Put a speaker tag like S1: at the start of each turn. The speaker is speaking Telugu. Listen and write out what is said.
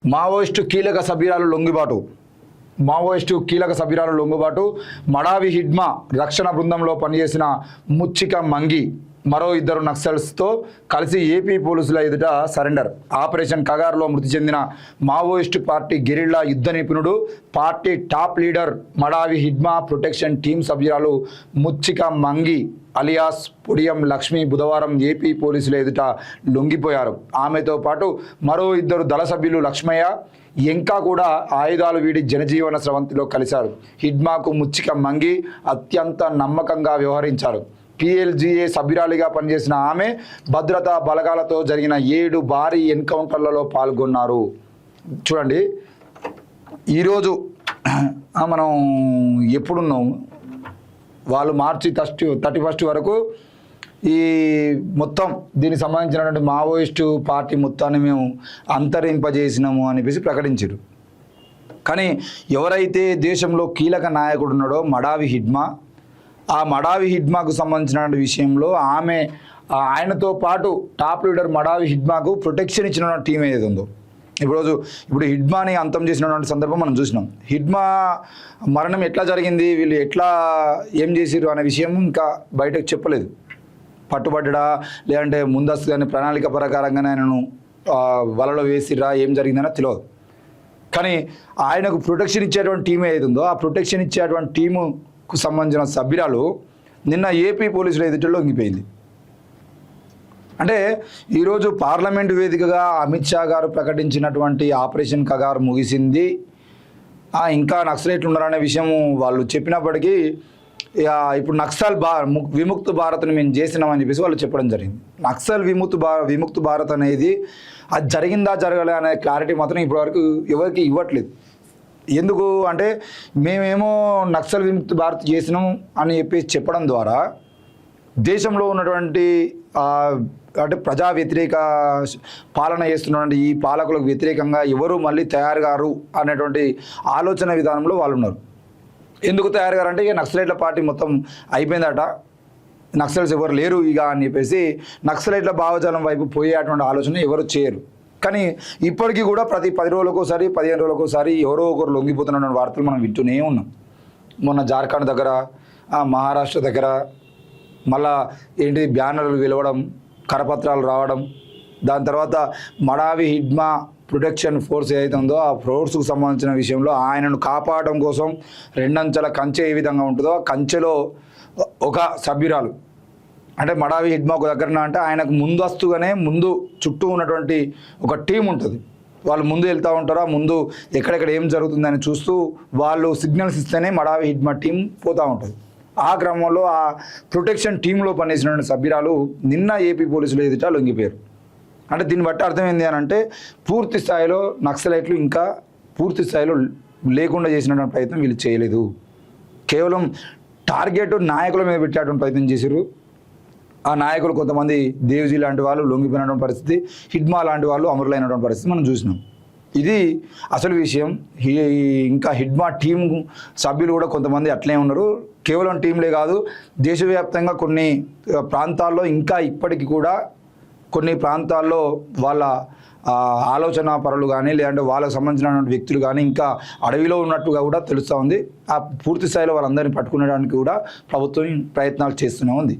S1: మావోయిస్టు కీలక సభ్యురాలు లొంగుబాటు మడావి హిడ్మా రక్షణ బృందంలో పనిచేసిన ముచ్చిక మంగి మరో ఇద్దరు నక్సల్స్తో కలిసి ఏపీ పోలీసుల ఎదుట సరెండర్. ఆపరేషన్ కగార్లో మృతి చెందిన మావోయిస్టు పార్టీ గెరిల్లా యుద్ధ నిపుణుడు, party top leader Madavi Hidma protection team సభ్యురాలు ముచ్చిక మంగి అలియాస్ పొడియం లక్ష్మి బుధవారం ఏపీ పోలీసుల ఎదుట లొంగిపోయారు. ఆమెతో పాటు మరో ఇద్దరు దళ సభ్యులు లక్ష్మయ్య, ఇంకా కూడా ఆయుధాలు వీడి జనజీవన స్రవంతిలో కలిశారు. హిడ్మాకు ముచ్చిక మంగి అత్యంత నమ్మకంగా వ్యవహరించారు. PLGA సభ్యురాలిగా పనిచేసిన ఆమె భద్రతా బలగాలతో జరిగిన 7 భారీ ఎన్కౌంటర్లలో పాల్గొన్నారు. చూడండి, ఈరోజు మనం ఎప్పుడున్నాం, వాళ్ళు మార్చి 31 వరకు ఈ మొత్తం దీనికి సంబంధించినటువంటి మావోయిస్టు పార్టీ మొత్తాన్ని మేము అంతరింపజేసినాము అనిపించి ప్రకటించారు. కానీ ఎవరైతే దేశంలో కీలక నాయకుడు ఉన్నాడో మడావి హిడ్మా, ఆ మడావి హిడ్మాకు సంబంధించిన విషయంలో ఆయనతో పాటు టాప్ లీడర్ మడావి హిడ్మాకు ప్రొటెక్షన్ ఇచ్చిన టీం ఏది ఉందో, ఇప్పుడు హిడ్మాని అంతం చేసినటువంటి సందర్భం మనం చూసినాం. హిడ్మా మరణం ఎట్లా జరిగింది, వీళ్ళు ఎట్లా ఏం చేసిరు అనే విషయం ఇంకా బయటకు చెప్పలేదు. పట్టుబడ్డా లేదంటే ముందస్తుగానే ప్రణాళిక ప్రకారంగానే ఆయనను వలలో వేసిరా, ఏం జరిగిందనో తెలియదు. కానీ ఆయనకు ప్రొటెక్షన్ ఇచ్చేటువంటి టీం ఏది ఉందో ఆ ప్రొటెక్షన్ ఇచ్చేటువంటి టీముకు సంబంధించిన సభ్యురాలు నిన్న ఏపీ పోలీసుల ఎదుటలో లొంగిపోయింది. అంటే ఈరోజు పార్లమెంటు వేదికగా అమిత్ షా గారు ప్రకటించినటువంటి ఆపరేషన్ కగార్ ముగిసింది, ఇంకా నక్సలైట్లు ఉన్నారనే విషయం వాళ్ళు చెప్పినప్పటికీ ఇప్పుడు నక్సల్ విముక్త భారత్ని మేము చేసినామని చెప్పేసి వాళ్ళు చెప్పడం జరిగింది. నక్సల్ విముక్త భారత్ అనేది అది జరిగిందా జరగలే అనే క్లారిటీ మాత్రం ఇప్పటివరకు ఎవరికి ఇవ్వట్లేదు. ఎందుకు అంటే మేమేమో నక్సల్ విముక్త భారత్ చేసినాం అని చెప్పేసి చెప్పడం ద్వారా దేశంలో ఉన్నటువంటి అంటే ప్రజా వ్యతిరేక పాలన చేస్తున్నటువంటి ఈ పాలకులకు వ్యతిరేకంగా ఎవరు మళ్ళీ తయారు గారు అనేటువంటి ఆలోచన విధానంలో వాళ్ళు ఉన్నారు. ఎందుకు తయారు గారంటే ఇక నక్సలైట్ల పార్టీ మొత్తం అయిపోయిందట, నక్సలైట్స్ ఎవరు లేరు ఇక అని చెప్పేసి నక్సలైట్ల భావజాలం వైపు పోయేటువంటి ఆలోచన ఎవరు చేయరు. కానీ ఇప్పటికీ కూడా ప్రతి 10 రోజులకోసారి 15 రోజులకోసారి ఎవరో ఒకరు లొంగిపోతున్న వార్తలు మనం వింటూనే ఉన్నాం. మొన్న జార్ఖండ్ దగ్గర, మహారాష్ట్ర దగ్గర మళ్ళా ఏంటి బ్యానర్లు వెలవడం, కరపత్రాలు రావడం, దాని తర్వాత మడావి హిడ్మా ప్రొటెక్షన్ ఫోర్స్ ఏదైతే ఉందో ఆ ఫోర్స్కు సంబంధించిన విషయంలో ఆయనను కాపాడడం కోసం 2 అంచెల కంచె ఏ విధంగా ఉంటుందో ఆ కంచెలో ఒక సభ్యురాలు అంటే మడావి హిడ్మా ఒక దగ్గర అంటే ఆయనకు ముందు చుట్టూ ఉన్నటువంటి ఒక టీం ఉంటుంది. వాళ్ళు ముందు వెళ్తూ ఉంటారు, ముందు ఎక్కడెక్కడ ఏం జరుగుతుందని చూస్తూ వాళ్ళు సిగ్నల్స్ ఇస్తేనే మడావి హిడ్మా టీం పోతూ ఉంటుంది. ఆ క్రమంలో ఆ ప్రొటెక్షన్ టీంలో పనిచేసినటువంటి సభ్యురాలు నిన్న ఏపీ పోలీసులు ఎదుట లొంగిపోయారు. అంటే దీన్ని బట్టి అర్థం ఏంటి అని అంటే పూర్తి స్థాయిలో నక్సలైట్లు ఇంకా పూర్తి స్థాయిలో లేకుండా చేసినటువంటి ప్రయత్నం వీళ్ళు చేయలేదు. కేవలం టార్గెట్ నాయకుల మీద పెట్టేటువంటి ప్రయత్నం చేశారు. ఆ నాయకులు కొంతమంది దేవ్జీ లాంటి వాళ్ళు లొంగిపోయినటువంటి పరిస్థితి, హిడ్మా లాంటి వాళ్ళు అమరులైనటువంటి పరిస్థితి మనం చూసినాం. ఇది అసలు విషయం. ఇంకా హిడ్మా టీం సభ్యులు కూడా కొంతమంది అట్లే ఉన్నారు. కేవలం టీంలే కాదు, దేశవ్యాప్తంగా కొన్ని ప్రాంతాల్లో ఇంకా ఇప్పటికీ కూడా కొన్ని ప్రాంతాల్లో వాళ్ళ ఆలోచన పరులు కానీ లేదంటే వాళ్ళకు సంబంధించినటువంటి వ్యక్తులు కానీ ఇంకా అడవిలో ఉన్నట్టుగా కూడా తెలుస్తూ ఉంది. ఆ పూర్తి స్థాయిలో వాళ్ళందరినీ పట్టుకునేడానికి కూడా ప్రభుత్వం ప్రయత్నాలు చేస్తూనే ఉంది.